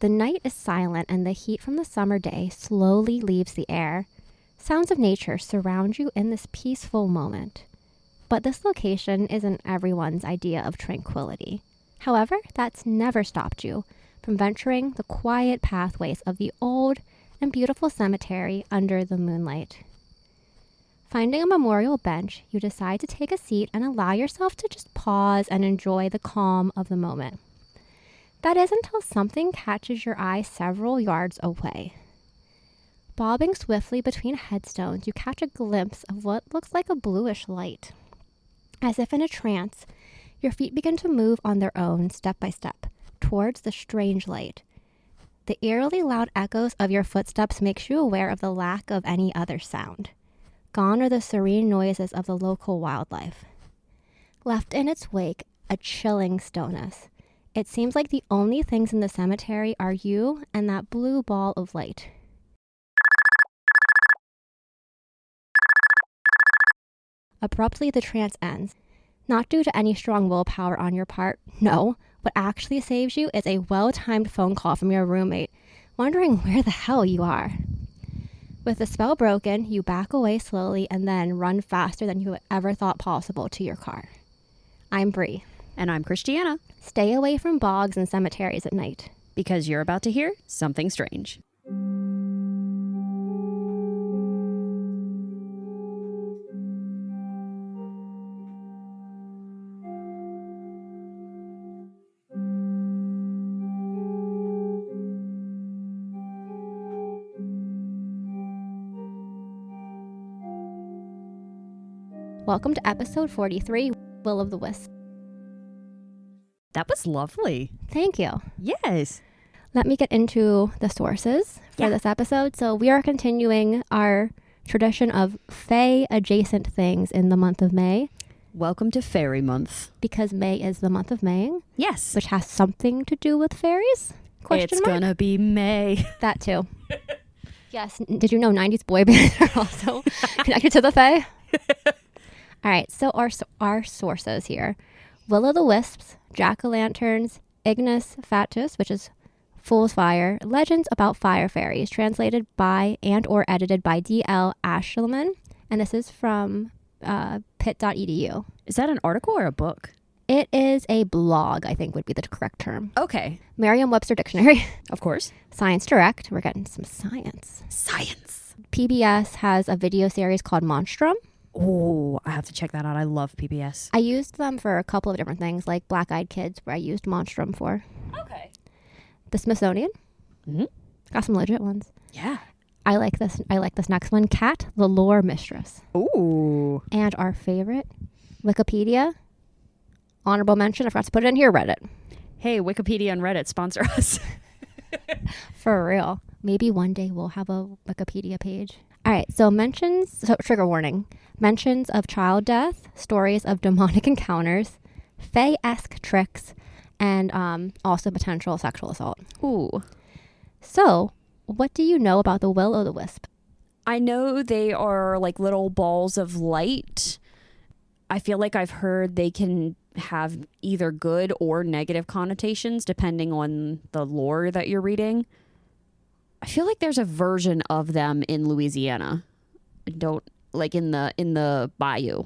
The night is silent and the heat from the summer day slowly leaves the air. Sounds of nature surround you in this peaceful moment. But this location isn't everyone's idea of tranquility. However, that's never stopped you from venturing the quiet pathways of the old and beautiful cemetery under the moonlight. Finding a memorial bench, you decide to take a seat and allow yourself to just pause and enjoy the calm of the moment. That is until something catches your eye several yards away. Bobbing swiftly between headstones, you catch a glimpse of what looks like a bluish light. As if in a trance, your feet begin to move on their own, step by step, towards the strange light. The eerily loud echoes of your footsteps makes you aware of the lack of any other sound. Gone are the serene noises of the local wildlife. Left in its wake, a chilling stillness. It seems like the only things in the cemetery are you and that blue ball of light. Abruptly, the trance ends. Not due to any strong willpower on your part. No, what actually saves you is a well-timed phone call from your roommate, wondering where the hell you are. With the spell broken, you back away slowly and then run faster than you ever thought possible to your car. I'm Bree. And I'm Christiana. Stay away from bogs and cemeteries at night. Because you're about to hear something strange. Welcome to episode 43, Will-O-The-Wisp. That was lovely. Thank you. Yes. Let me get into the sources for this episode. So we are continuing our tradition of fae-adjacent things in the month of May. Welcome to Fairy Month. Because May is the month of Maying. Yes. Which has something to do with fairies? It's gonna be May. That too. Yes. Did you know 90s boy bands are also connected to the fae? All right, so our sources here. Will-O-The-Wisps, Jack-O-Lanterns, Ignis Fatuus, which is Fool's Fire, Legends About Fire Fairies, translated by and or edited by D.L. Ashelman. And this is from pit.edu. Is that an article or a book? It is a blog, I think would be the correct term. Okay. Merriam-Webster Dictionary. Of course. Science Direct. We're getting some science. Science. PBS has a video series called Monstrum. Oh, I have to check that out. I love PBS. I used them for a couple of different things, like Black Eyed Kids, where I used Monstrum for. Okay. The Smithsonian. Mm-hmm. Got some legit ones. Yeah. I like this next one. Cat, the Lore Mistress. Ooh. And our favorite, Wikipedia. Honorable mention, I forgot to put it in here, Reddit. Hey, Wikipedia and Reddit sponsor us. For real. Maybe one day we'll have a Wikipedia page. All right, so trigger warning. Mentions of child death, stories of demonic encounters, fae-esq tricks, and also potential sexual assault. Ooh. So, what do you know about the Will-O-The-Wisp? I know they are like little balls of light. I feel like I've heard they can have either good or negative connotations depending on the lore that you're reading. I feel like there's a version of them in Louisiana. In the bayou.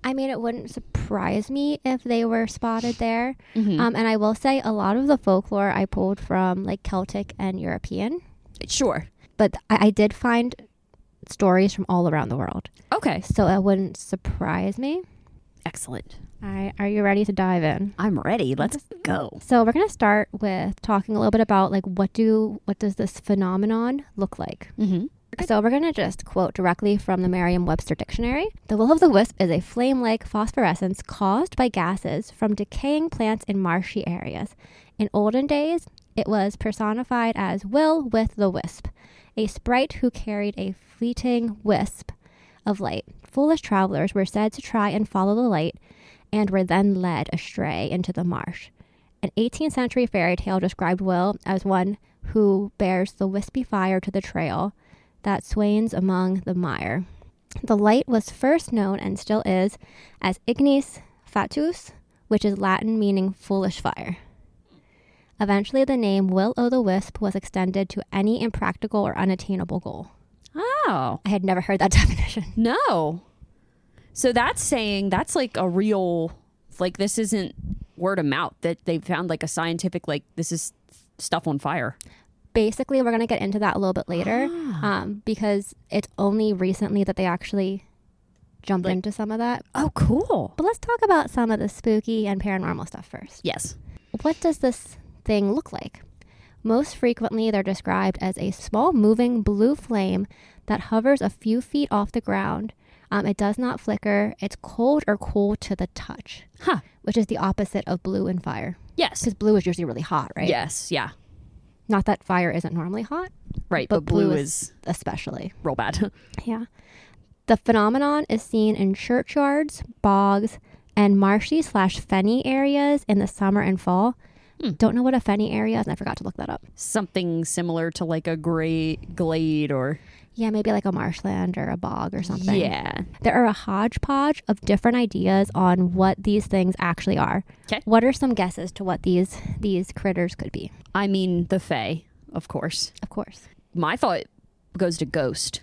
I mean, it wouldn't surprise me if they were spotted there. Mm-hmm. And I will say a lot of the folklore I pulled from like Celtic and European. Sure. But I did find stories from all around the world. Okay. So it wouldn't surprise me. Excellent. All right. Are you ready to dive in? I'm ready. Let's go. So we're going to start with talking a little bit about like what does this phenomenon look like? Mm-hmm. So we're going to just quote directly from the Merriam-Webster Dictionary. The Will-O-The-Wisp is a flame-like phosphorescence caused by gases from decaying plants in marshy areas. In olden days, it was personified as Will-with-the-Wisp, a sprite who carried a fleeting wisp of light. Foolish travelers were said to try and follow the light and were then led astray into the marsh. An 18th century fairy tale described Will as one who bears the wispy fire to the trail that swains among the mire. The light was first known and still is as Ignis Fatuus, which is Latin meaning foolish fire. Eventually, the name Will-O-The-Wisp was extended to any impractical or unattainable goal. Oh. I had never heard that definition. No. So that's saying that's like a real, like this isn't word of mouth, that they found like a scientific, like this is stuff on fire. Basically, we're going to get into that a little bit later because it's only recently that they actually jumped into some of that. Oh, cool. But let's talk about some of the spooky and paranormal stuff first. Yes. What does this thing look like? Most frequently, they're described as a small moving blue flame that hovers a few feet off the ground. It does not flicker. It's cold or cool to the touch, which is the opposite of blue and fire. Yes. Because blue is usually really hot, right? Yes. Yeah. Not that fire isn't normally hot. Right. But blue is especially real bad. Yeah. The phenomenon is seen in churchyards, bogs, and marshy/fenny areas in the summer and fall. Don't know what a fenny area is, and I forgot to look that up. Something similar to like a gray glade or... Yeah, maybe like a marshland or a bog or something. Yeah. There are a hodgepodge of different ideas on what these things actually are. Okay. What are some guesses to what these critters could be? I mean, the fae, of course. Of course. My thought goes to ghost,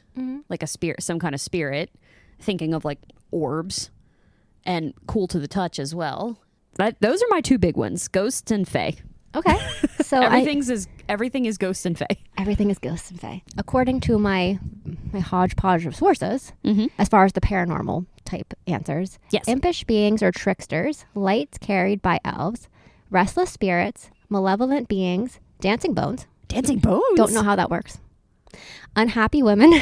like a spirit, some kind of spirit, thinking of like orbs and cool to the touch as well. Those are my two big ones, ghosts and fae. Okay. So everything is ghost and fae. Everything is ghosts and fae. According to my hodgepodge of sources, as far as the paranormal type answers, yes, impish beings or tricksters, lights carried by elves, restless spirits, malevolent beings, dancing bones. Dancing bones? Don't know how that works. Unhappy women.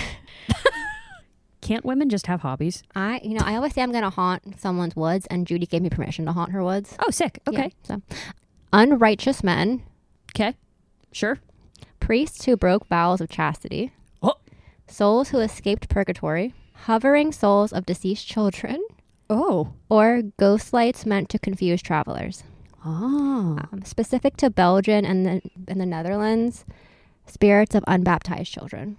Can't women just have hobbies? I always say I'm going to haunt someone's woods, and Judy gave me permission to haunt her woods. Oh, sick. Okay. Yeah, so, unrighteous men. Okay. Sure. Priests who broke vows of chastity. Oh. Souls who escaped purgatory. Hovering souls of deceased children. Oh. Or ghost lights meant to confuse travelers. Oh. Specific to Belgium and the Netherlands, spirits of unbaptized children.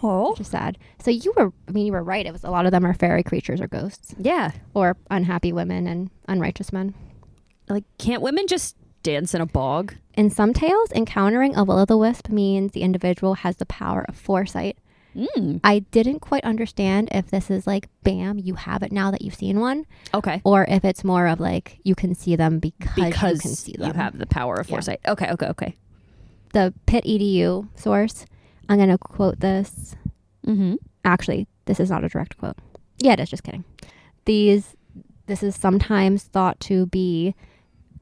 Oh. Which is sad. So you were right. It was a lot of them are fairy creatures or ghosts. Yeah. Or unhappy women and unrighteous men. Like, can't women just dance in a bog? In some tales, encountering a will-o'-the-wisp means the individual has the power of foresight. I didn't quite understand if this is like, bam, you have it now that you've seen one. Okay. Or if it's more of like, you can see them because you can see them. You have the power of foresight. Yeah. Okay. The Pitt EDU source, I'm going to quote this. Actually, this is not a direct quote. Yeah, it is. Just kidding. This is sometimes thought to be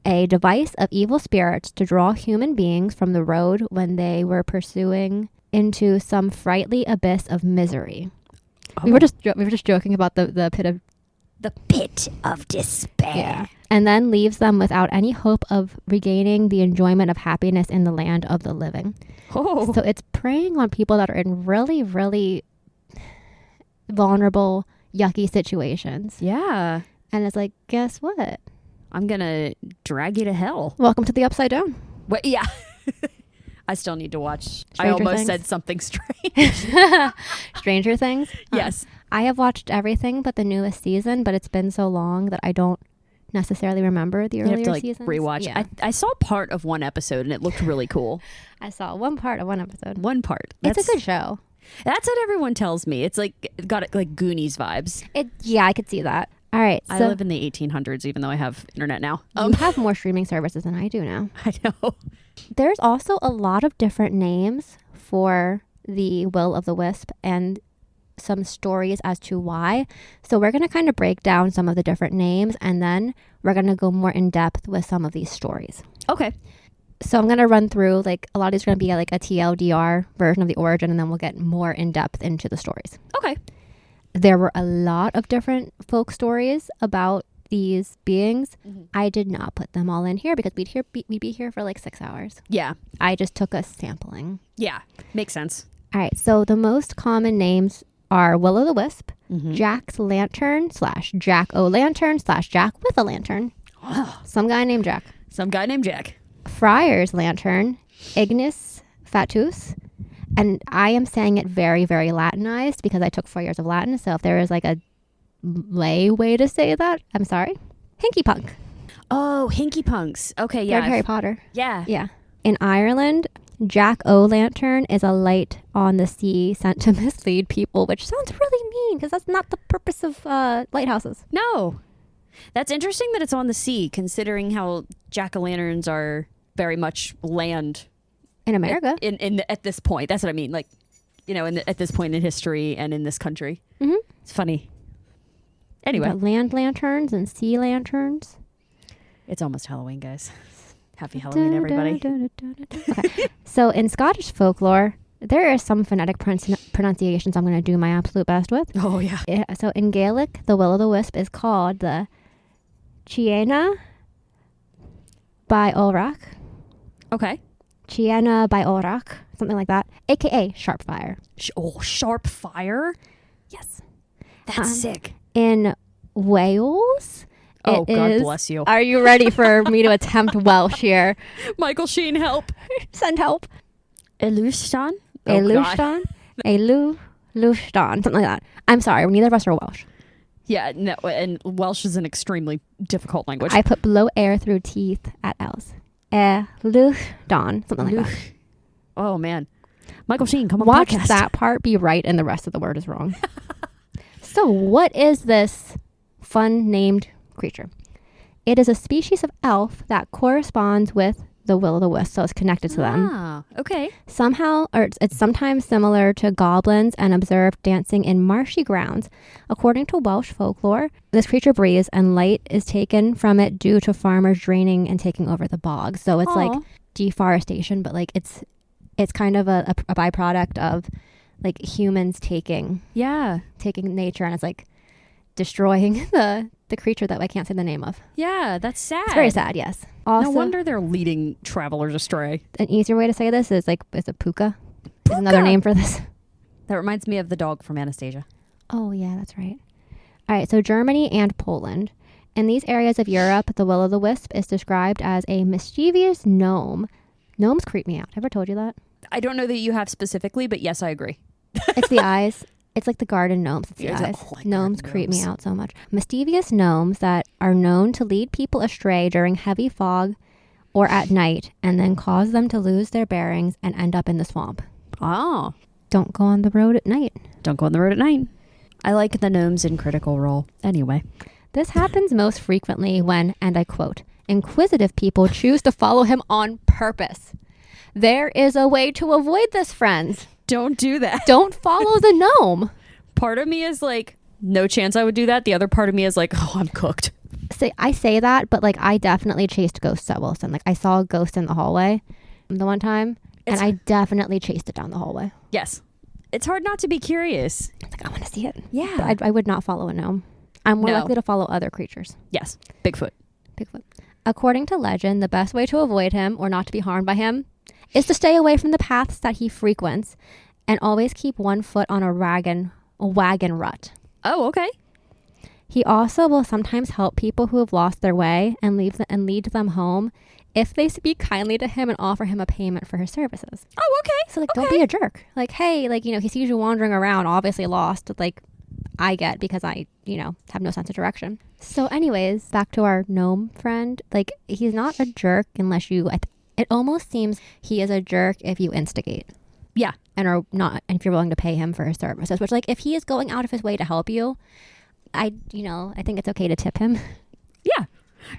a device of evil spirits to draw human beings from the road when they were pursuing into some frightly abyss of misery. Oh. We were just joking about the pit of despair. Yeah. And then leaves them without any hope of regaining the enjoyment of happiness in the land of the living. Oh. So it's preying on people that are in really, really vulnerable, yucky situations. Yeah. And it's like, guess what? I'm going to drag you to hell. Welcome to the Upside Down. Wait, yeah. I still need to watch. Stranger I almost Things. said something strange. Stranger Things? Yes. I have watched everything but the newest season, but it's been so long that I don't necessarily remember the earlier seasons. Rewatch. Yeah. I saw part of one episode and it looked really cool. I saw one part of one episode. One part. It's a good show. That's what everyone tells me. It's like got like Goonies vibes. Yeah, I could see that. All right. I live in the 1800s, even though I have internet now. You have more streaming services than I do now. I know. There's also a lot of different names for the Will-O'-The-Wisp and some stories as to why. So we're going to kind of break down some of the different names, and then we're going to go more in depth with some of these stories. Okay. So I'm going to run through, like, a lot of these are going to be like a TLDR version of the origin, and then we'll get more in depth into the stories. Okay. There were a lot of different folk stories about these beings. I did not put them all in here because we'd be here for like 6 hours. Yeah. I just took a sampling. Yeah. Makes sense. All right. So the most common names are Will-O'-The-Wisp, Jack's Lantern / Jack O' Lantern / Jack with a Lantern. Some guy named Jack. Friar's Lantern, Ignis Fatuus. And I am saying it very, very Latinized because I took 4 years of Latin. So if there is like a lay way to say that, I'm sorry. Hinky Punk. Oh, Hinky Punks. Okay, yeah. Harry Potter. Yeah. Yeah. In Ireland, Jack-o'-lantern is a light on the sea sent to mislead people, which sounds really mean because that's not the purpose of lighthouses. No. That's interesting that it's on the sea, considering how jack-o'-lanterns are very much land. In America. At this point. That's what I mean. Like, you know, at this point in history and in this country. Mm-hmm. It's funny. Anyway. Land lanterns and sea lanterns. It's almost Halloween, guys. Happy Halloween, everybody. Okay. So in Scottish folklore, there are some phonetic pronunciations I'm going to do my absolute best with. Oh, yeah. So in Gaelic, the Will-O-The-Wisp is called the Chiena by Olrak. Okay. Chiena by Olrak, something like that, aka Sharpfire. Sharp fire? Yes. That's sick. In Wales... Oh, God bless you. Are you ready for me to attempt Welsh here? Michael Sheen, help. Send help. Elustan? Elustan? Elustan, something like that. I'm sorry, neither of us are Welsh. Yeah, no, and Welsh is an extremely difficult language. I put blow air through teeth at L's. Elustan, something like that. Oh, man. Michael Sheen, come on Watch podcast. that part be right and the rest of the word is wrong. So what is this fun named creature? It is a species of elf that corresponds with the Will-O-The-Wisp, so it's connected to them. Ah, okay. Somehow, or it's sometimes similar to goblins and observed dancing in marshy grounds. According to Welsh folklore, this creature breathes and light is taken from it due to farmers draining and taking over the bog. So it's like deforestation, but like it's kind of a byproduct of like humans taking nature, and it's like destroying the creature that I can't say the name of. Yeah, that's sad. It's very sad, yes. Also, No wonder they're leading travelers astray. an easier way to say this is a puka. Is another name for this. That reminds me of the dog from Anastasia. Oh, yeah, that's right. All right, so Germany and Poland. In these areas of Europe, the Will-O-The-Wisp is described as a mischievous gnome. Gnomes creep me out. Ever told you that? I don't know that you have specifically, but yes, I agree. It's the eyes. It's like the garden gnomes. It's the Yeah, eyes. like Gnomes garden creep me gnomes. out so much. Mischievous gnomes that are known to lead people astray during heavy fog or at night and then cause them to lose their bearings and end up in the swamp. Oh. Don't go on the road at night. Don't go on the road at night. I like the gnomes in Critical Role. Anyway. This happens most frequently when, and I quote, inquisitive people choose to follow him on purpose. There is a way to avoid this, friends. Don't do that. Don't follow the gnome. Part of me is like, no chance I would do that. The other part of me is like, oh, I'm cooked. I say that, but like I definitely chased ghosts at Wilson. Like I saw a ghost in the hallway the one time, and I definitely chased it down the hallway. Yes. It's hard not to be curious. It's like, I want to see it. Yeah. But I would not follow a gnome. I'm more likely to follow other creatures. Yes. Bigfoot. According to legend, the best way to avoid him or not to be harmed by him is to stay away from the paths that he frequents and always keep one foot on a wagon rut. Oh, okay. He also will sometimes help people who have lost their way and lead them home if they speak kindly to him and offer him a payment for his services. Oh, okay. So like, don't be a jerk. Like, hey, like, he sees you wandering around, obviously lost. Like, I get because I, have no sense of direction. So anyways, back to our gnome friend. Like, he's not a jerk unless it almost seems he is a jerk if you instigate. Yeah. And if you're willing to pay him for his services, which like if he is going out of his way to help you, I think it's okay to tip him. Yeah.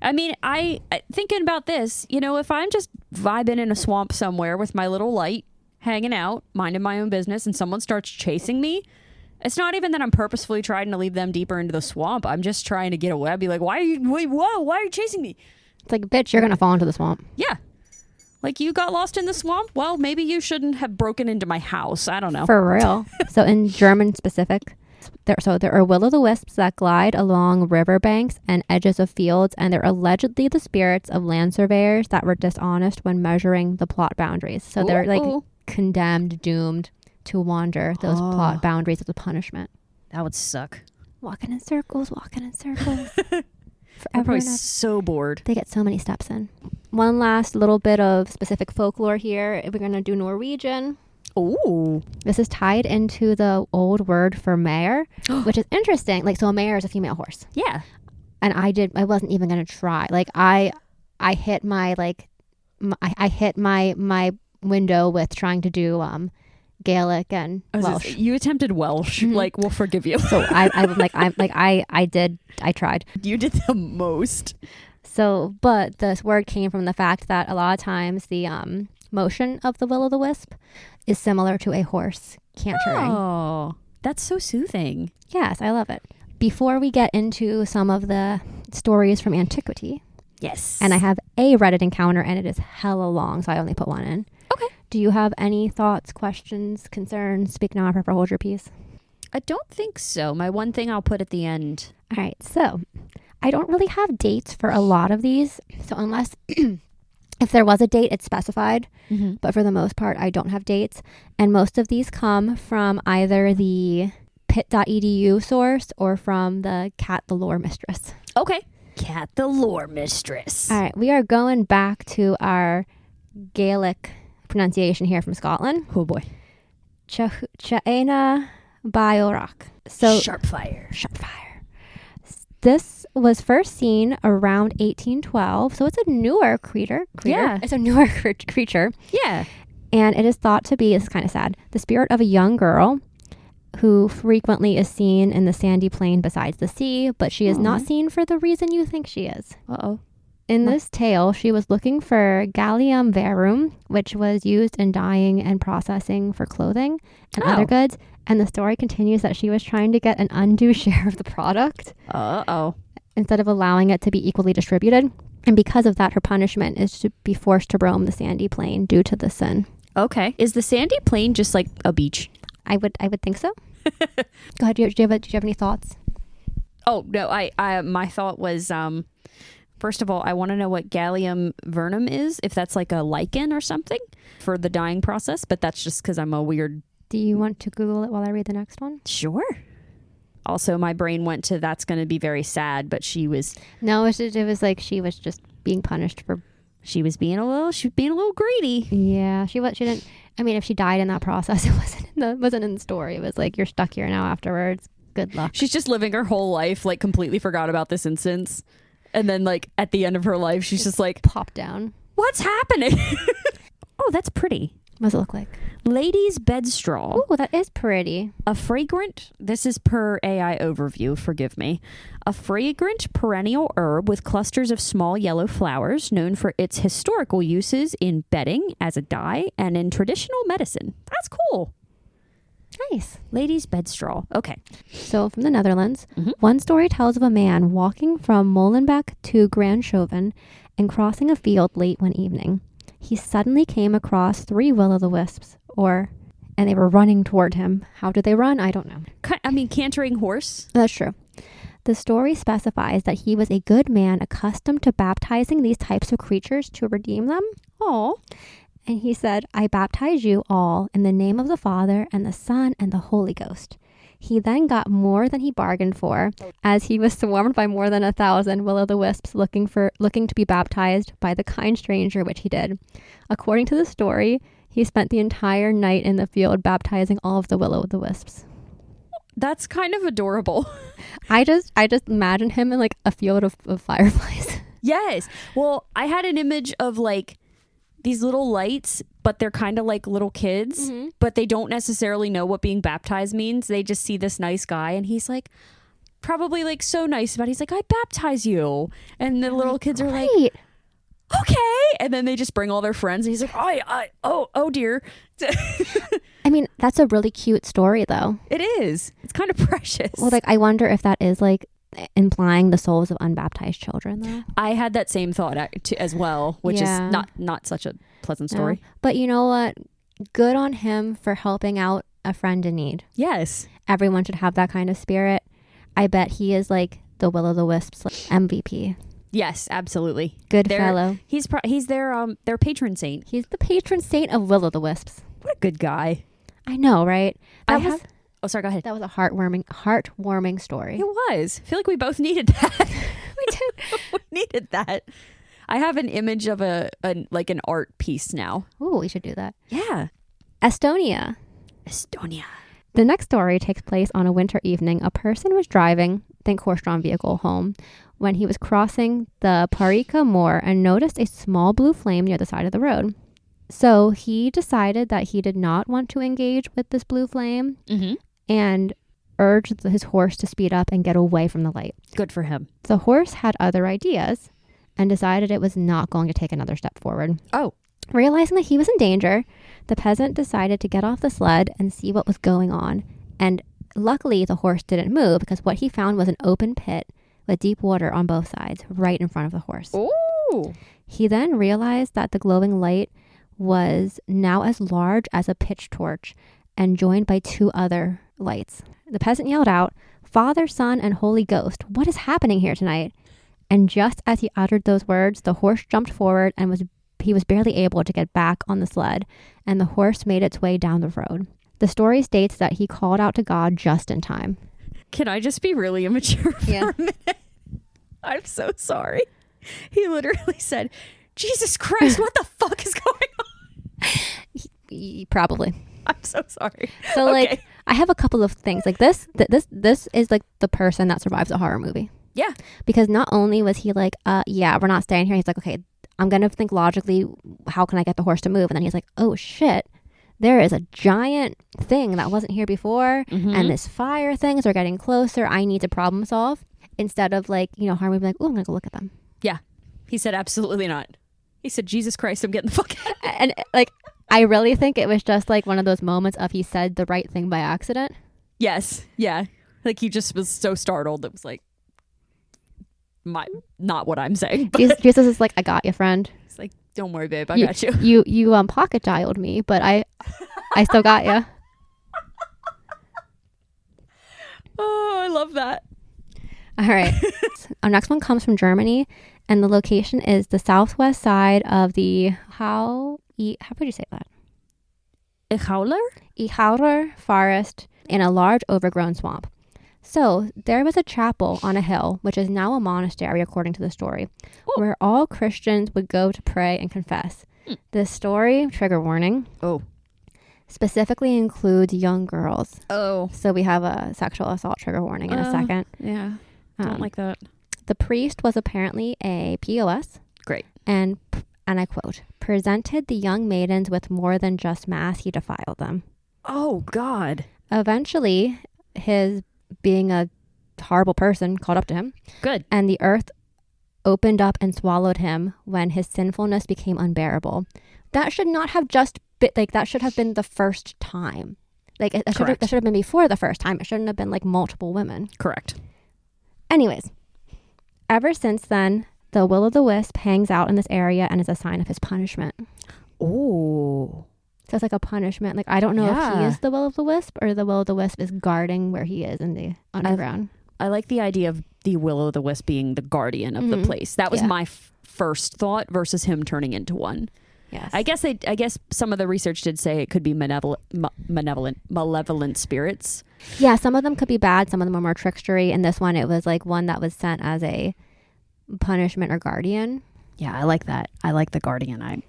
I mean, I thinking about this, if I'm just vibing in a swamp somewhere with my little light, hanging out, minding my own business, and someone starts chasing me, it's not even that I'm purposefully trying to lead them deeper into the swamp. I'm just trying to get away. I'd be like, why are you chasing me? It's like, bitch, you're going to fall into the swamp. Yeah. Like, you got lost in the swamp? Well, maybe you shouldn't have broken into my house. I don't know. For real. So in German specific, there are will-o'-the-wisps that glide along riverbanks and edges of fields, and they're allegedly the spirits of land surveyors that were dishonest when measuring the plot boundaries. So they're like condemned, doomed to wander those plot boundaries as a punishment. That would suck. Walking in circles. I'm probably so bored. They get so many steps in. One last little bit of specific folklore here. We're going to do Norwegian. Ooh. This is tied into the old word for mare, which is interesting. Like, so a mare is a female horse. Yeah. And I wasn't even going to try. Like, I hit my, like, I hit my window with trying to do Gaelic and Welsh. You attempted Welsh. Like, we'll forgive you. So I tried. You did the most. So, but this word came from the fact that a lot of times the motion of the Will-O-The-Wisp is similar to a horse cantering. Oh, that's so soothing. Yes, I love it. Before we get into some of the stories from antiquity, Yes. and I have a Reddit encounter, and it is hella long, so I only put one in. Okay. Do you have any thoughts, questions, concerns? Speak now or forever hold your peace. I don't think so. My one thing I'll put at the end. All right, so I don't really have dates for a lot of these. So unless if there was a date, it's specified. But for the most part, I don't have dates. And most of these come from either the pit.edu source or from the Cat the Lore Mistress. Okay. Cat the Lore Mistress. All right, we are going back to our Gaelic pronunciation here from Scotland. Oh boy. Chaena Biorak. So Sharpfire. This was first seen around 1812, so it's a newer creature. Yeah. It's a newer creature. Yeah. And it is thought to be, this is kind of sad, the spirit of a young girl who frequently is seen in the sandy plain besides the sea, but she is not seen for the reason you think she is. Uh-oh. In this tale, she was looking for gallium verum, which was used in dyeing and processing for clothing and other goods. And the story continues that she was trying to get an undue share of the product. Uh-oh. Instead of allowing it to be equally distributed. And because of that, her punishment is to be forced to roam the sandy plain due to the sin. Okay. Is the sandy plain just like a beach? I would think so. Go ahead. Do you have any thoughts? Oh, no. I my thought was, first of all, I want to know what gallium verum is, if that's like a lichen or something for the dyeing process, but that's just because I'm a weird... Do you want to Google it while I read the next one? Sure. Also, my brain went to that's going to be very sad, but she was... No, it was like she was just being punished for... She was being a little greedy. Yeah, she didn't... I mean, if she died in that process, it wasn't in the story. It was like, you're stuck here now afterwards. Good luck. She's just living her whole life, like completely forgot about this instance. And then like at the end of her life, she's just like... Pop down. What's happening? Oh, that's pretty. What does it look like? Ladies' bedstraw. Oh, that is pretty. A fragrant, this is per AI overview, forgive me. A fragrant perennial herb with clusters of small yellow flowers, known for its historical uses in bedding, as a dye, and in traditional medicine. That's cool. Nice. Ladies' bedstraw. Okay. So from the Netherlands, one story tells of a man walking from Molenbeek to Grand Chauvin and crossing a field late one evening. He suddenly came across 3 will-o'-the-wisps, and they were running toward him. How did they run? I don't know. I mean, cantering horse. That's true. The story specifies that he was a good man accustomed to baptizing these types of creatures to redeem them. Oh. And he said, I baptize you all in the name of the Father and the Son and the Holy Ghost. He then got more than he bargained for, as he was swarmed by more than 1,000 will-o'-the-wisps looking to be baptized by the kind stranger, which he did. According to the story, he spent the entire night in the field baptizing all of the will-o'-the-wisps. That's kind of adorable. I just imagine him in like a field of fireflies. Yes. Well, I had an image of like these little lights, but they're kind of like little kids, but they don't necessarily know what being baptized means. They just see this nice guy and he's like probably like so nice about it. He's like, I baptize you. And the little kids are like, okay. And then they just bring all their friends and he's like, oh dear. I mean, that's a really cute story though. It is. It's kind of precious. Well, like I wonder if that is like implying the souls of unbaptized children though. I had that same thought as well, which is not such a pleasant story. No. But you know what? Good on him for helping out a friend in need. Yes. Everyone should have that kind of spirit. I bet he is like the Will-O'-the-Wisps MVP. Yes, absolutely. Good fellow. He's their patron saint. He's the patron saint of Will-O'-the-Wisps. What a good guy. I know, right? Oh, sorry, go ahead. That was a heartwarming story. It was. I feel like we both needed that. We did. We needed that. I have an image of an art piece now. Ooh, we should do that. Yeah. Estonia. Estonia. The next story takes place on a winter evening. A person was driving think horse-drawn vehicle home when he was crossing the Parika Moor and noticed a small blue flame near the side of the road. So he decided that he did not want to engage with this blue flame and urged his horse to speed up and get away from the light. Good for him. The horse had other ideas and decided it was not going to take another step forward. Oh. Realizing that he was in danger, the peasant decided to get off the sled and see what was going on. And luckily, the horse didn't move because what he found was an open pit with deep water on both sides, right in front of the horse. Ooh. He then realized that the glowing light was now as large as a pitch torch and joined by 2 other lights. The peasant yelled out, "Father, Son, and Holy Ghost, what is happening here tonight?" And just as he uttered those words, the horse jumped forward and he was barely able to get back on the sled, and the horse made its way down the road. The story states that he called out to God just in time. Can I just be really immature for a minute? I'm so sorry. He literally said, "Jesus Christ, what the fuck is going on?" Probably. I'm so sorry. So like, I have a couple of things like this. This is like the person that survives a horror movie. Yeah. Because not only was he like, yeah, we're not staying here. He's like, okay, I'm going to think logically, how can I get the horse to move? And then he's like, oh shit, there is a giant thing that wasn't here before. And this fire things are getting closer. I need to problem solve. Instead of like, horror movie, like, oh, I'm going to go look at them. Yeah. He said, absolutely not. He said, Jesus Christ, I'm getting the fuck out. And like, I really think it was just like one of those moments of he said the right thing by accident. Yes. Yeah. Like he just was so startled. It was like, not what I'm saying. But Jesus is like, I got you, friend. It's like, don't worry, babe. I got you. You pocket dialed me, but I still got you. Oh, I love that. All right. Our next one comes from Germany, and the location is the southwest side of the how would you say that? Ihauler forest in a large overgrown swamp. So there was a chapel on a hill, which is now a monastery according to the story, where all Christians would go to pray and confess. This story, trigger warning, specifically includes young girls. Oh. So we have a sexual assault trigger warning in a second. Yeah. Don't like that. The priest was apparently a POS. Great. And I quote, presented the young maidens with more than just mass, he defiled them. Oh, God. Eventually, his being a horrible person caught up to him. Good. And the earth opened up and swallowed him when his sinfulness became unbearable. That should not have just been, like, that should have been the that should have been before the first time. It shouldn't have been like multiple women. Correct. Anyways, ever since then, the Will-O-The-Wisp hangs out in this area and is a sign of his punishment. Oh. So it's like a punishment. Like, I don't know if he is the Will-O-The-Wisp or the Will-O-The-Wisp is guarding where he is in the underground. I like the idea of the Will-O-The-Wisp being the guardian of the place. That was my first thought versus him turning into one. Yes. I guess some of the research did say it could be malevolent spirits. Yeah, some of them could be bad. Some of them are more trickstery. And this one, it was like one that was sent as a punishment or guardian. Yeah, I like that. I like the guardian.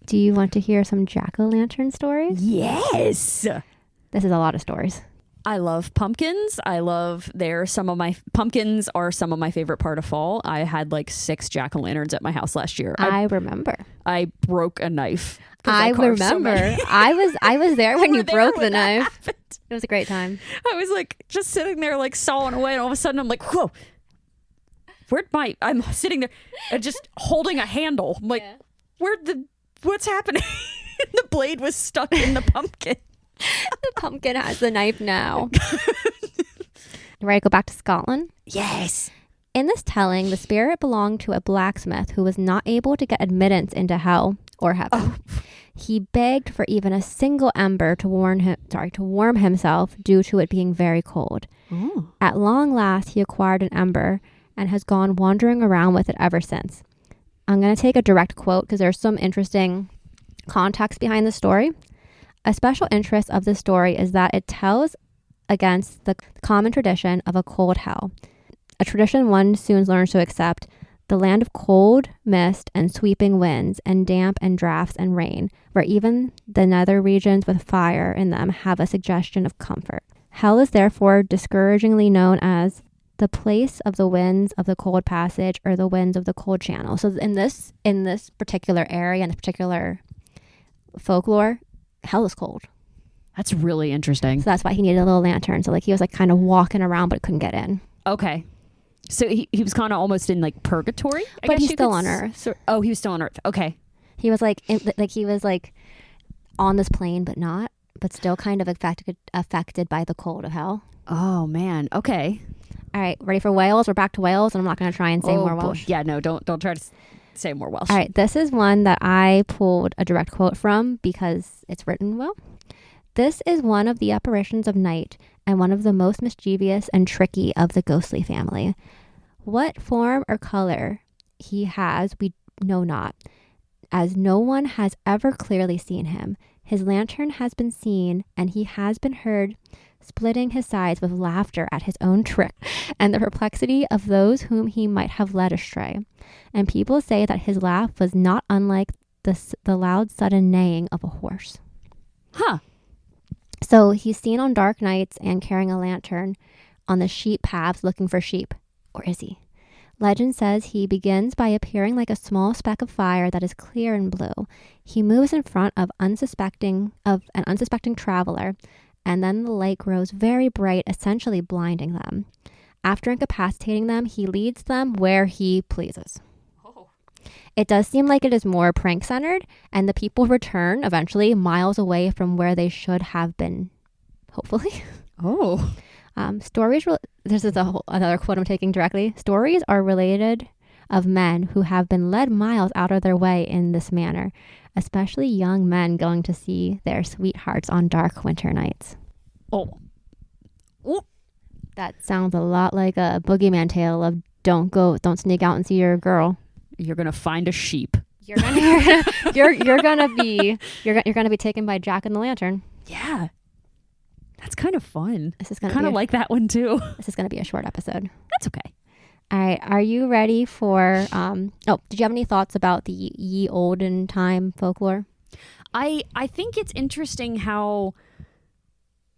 Do you want to hear some jack-o'-lantern stories? Yes. This is a lot of stories. I love pumpkins. Pumpkins are some of my favorite part of fall. I had like 6 jack-o'-lanterns at my house last year. I remember. I broke a knife. I remember. So I was there when you broke the knife. Happened. It was a great time. I was like just sitting there like sawing away, and all of a sudden I'm like, whoa. I'm sitting there just holding a handle. I'm like, what's happening? The blade was stuck in the pumpkin. The pumpkin has the knife now. Ready to go back to Scotland? Yes. In this telling, the spirit belonged to a blacksmith who was not able to get admittance into hell or heaven. Oh. He begged for even a single ember to warm himself due to it being very cold. Oh. At long last, he acquired an ember and has gone wandering around with it ever since. I'm going to take a direct quote because there's some interesting context behind the story. A special interest of the story is that it tells against the common tradition of a cold hell, a tradition one soon learns to accept, the land of cold, mist, and sweeping winds, and damp and drafts and rain, where even the nether regions with fire in them have a suggestion of comfort. Hell is therefore discouragingly known as the place of the winds of the cold passage or the winds of the cold channel. So in this particular area, in this particular folklore, hell is cold. That's really interesting. So that's why he needed a little lantern. So like he was like kind of walking around but couldn't get in. Okay. So he was kind of almost in like purgatory, but he's still on Earth. Oh, he was still on Earth. Okay. He was like he was like on this plane but still kind of affected by the cold of hell. Oh man. Okay. All right, ready for Wales? We're back to Wales, and I'm not going to try and say more Welsh. Yeah, no, don't try to say more Welsh. All right, this is one that I pulled a direct quote from because it's written well. This is one of the apparitions of night and one of the most mischievous and tricky of the ghostly family. What form or color he has, we know not, as no one has ever clearly seen him. His lantern has been seen, and he has been heard splitting his sides with laughter at his own trick and the perplexity of those whom he might have led astray. And people say that his laugh was not unlike the loud sudden neighing of a horse. Huh. So he's seen on dark nights and carrying a lantern on the sheep paths looking for sheep. Or is he? Legend says he begins by appearing like a small speck of fire that is clear and blue. He moves in front of an unsuspecting traveler, and then the light grows very bright, essentially blinding them. After incapacitating them, he leads them where he pleases. Oh. It does seem like it is more prank-centered, and the people return eventually miles away from where they should have been, hopefully. Oh. This is another quote I'm taking directly. Stories are related of men who have been led miles out of their way in this manner, especially young men going to see their sweethearts on dark winter nights. Oh. Ooh. That sounds a lot like a boogeyman tale of don't sneak out and see your girl. You're gonna find a sheep. You're gonna be taken by Jack and the Lantern. Yeah. That's kind of fun. This is gonna kind of like that one too. This is gonna be a short episode. That's okay. All right. Are you ready for? Did you have any thoughts about the ye olden time folklore? I think it's interesting how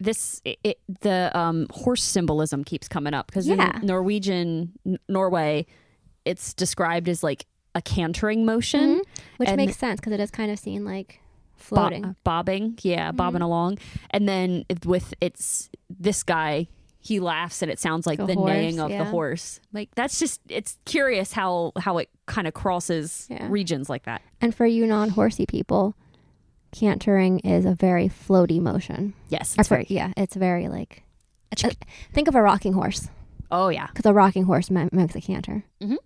the horse symbolism keeps coming up because in Norway, it's described as like a cantering motion, which makes sense because it is kind of seen like floating, bobbing, bobbing along, and then with this guy. He laughs and it sounds like the neighing of the horse. Like it's curious how it kind of crosses regions like that. And for you non-horsey people, cantering is a very floaty motion. Yes. It's very like, think of a rocking horse. Oh yeah. Because a rocking horse makes a canter. Mm-hmm.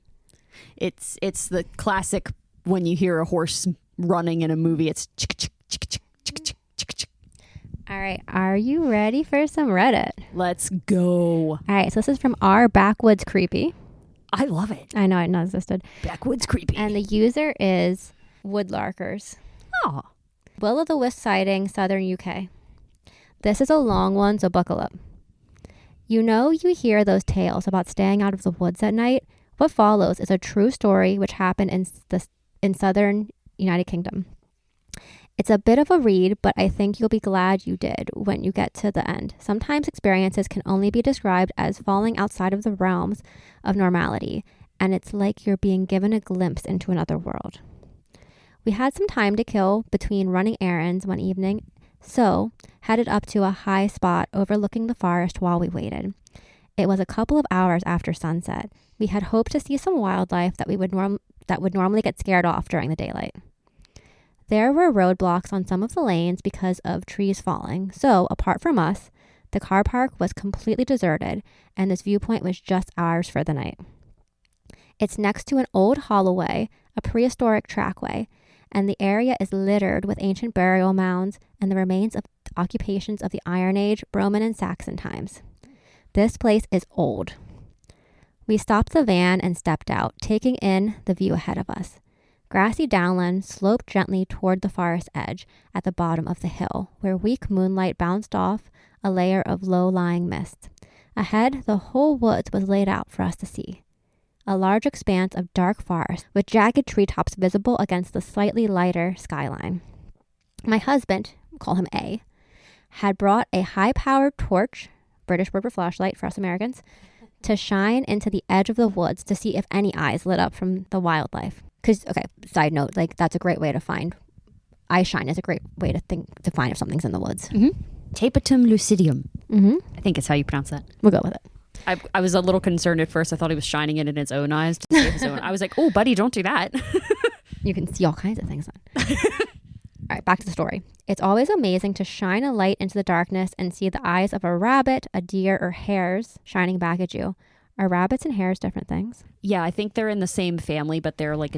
It's the classic when you hear a horse running in a movie, it's chick, chick, chick, chick, chick, chick, chick, chick. All right, are you ready for some Reddit? Let's go. All right, so this is from our Backwoods Creepy. I love it. I know, I didn't know it existed. Backwoods Creepy. And the user is Woodlarkers. Oh. Will-O-The-Wisp sighting, southern UK. This is a long one, so buckle up. You hear those tales about staying out of the woods at night. What follows is a true story which happened in southern United Kingdom. It's a bit of a read, but I think you'll be glad you did when you get to the end. Sometimes experiences can only be described as falling outside of the realms of normality, and it's like you're being given a glimpse into another world. We had some time to kill between running errands one evening, so headed up to a high spot overlooking the forest while we waited. It was a couple of hours after sunset. We had hoped to see some wildlife that would normally get scared off during the daylight. There were roadblocks on some of the lanes because of trees falling, so apart from us, the car park was completely deserted, and this viewpoint was just ours for the night. It's next to an old holloway, a prehistoric trackway, and the area is littered with ancient burial mounds and the remains of occupations of the Iron Age, Roman, and Saxon times. This place is old. We stopped the van and stepped out, taking in the view ahead of us. Grassy downland sloped gently toward the forest edge at the bottom of the hill, where weak moonlight bounced off a layer of low-lying mist. Ahead, the whole woods was laid out for us to see. A large expanse of dark forest with jagged treetops visible against the slightly lighter skyline. My husband, we'll call him A, had brought a high-powered torch, British word for flashlight for us Americans, to shine into the edge of the woods to see if any eyes lit up from the wildlife. Because, okay, side note, like that's a great way to find. Eye shine is a great way to find if something's in the woods. Tapetum lucidium. Mm-hmm. I think it's how you pronounce that. We'll go with it. I was a little concerned at first. I thought he was shining it in his own eyes to save his own. I was like, oh, buddy, don't do that. You can see all kinds of things then. All right, back to the story. It's always amazing to shine a light into the darkness and see the eyes of a rabbit, a deer, or hares shining back at you. Are rabbits and hares different things? Yeah, I think they're in the same family, but they're like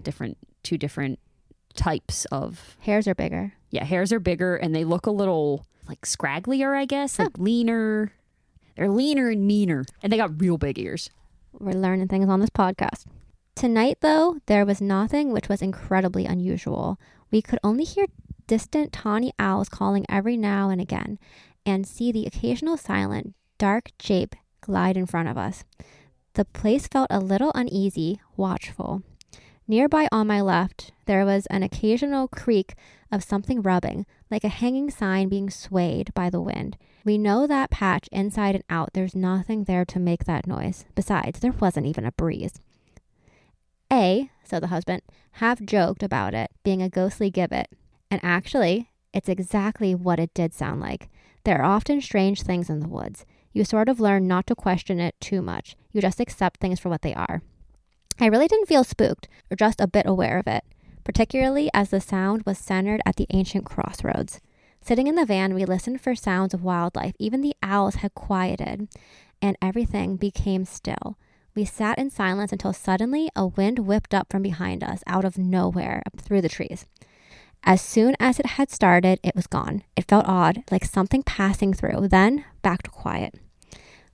two different types of. Hares are bigger. Yeah, hares are bigger and they look a little like scragglier, I guess, like leaner. They're leaner and meaner, and they got real big ears. We're learning things on this podcast. Tonight, though, there was nothing which was incredibly unusual. We could only hear distant tawny owls calling every now and again, and see the occasional silent, dark shape glide in front of us. The place felt a little uneasy, watchful. Nearby on my left, there was an occasional creak of something rubbing, like a hanging sign being swayed by the wind. We know that patch inside and out, there's nothing there to make that noise. Besides, there wasn't even a breeze. Said the husband, half joked about it being a ghostly gibbet. And actually, it's exactly what it did sound like. There are often strange things in the woods. You sort of learn not to question it too much. You just accept things for what they are. I really didn't feel spooked, or just a bit aware of it, particularly as the sound was centered at the ancient crossroads. Sitting in the van, we listened for sounds of wildlife. Even the owls had quieted, and everything became still. We sat in silence until suddenly a wind whipped up from behind us, out of nowhere, up through the trees. As soon as it had started, it was gone. It felt odd, like something passing through, then back to quiet.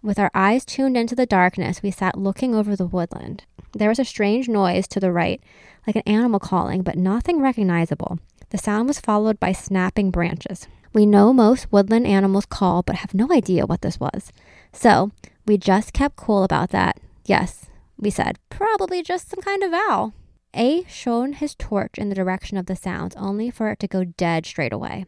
With our eyes tuned into the darkness, we sat looking over the woodland. There was a strange noise to the right, like an animal calling, but nothing recognizable. The sound was followed by snapping branches. We know most woodland animals call, but have no idea what this was. So we just kept cool about that. Yes, we said, probably just some kind of owl. Shone his torch in the direction of the sounds, only for it to go dead straight away.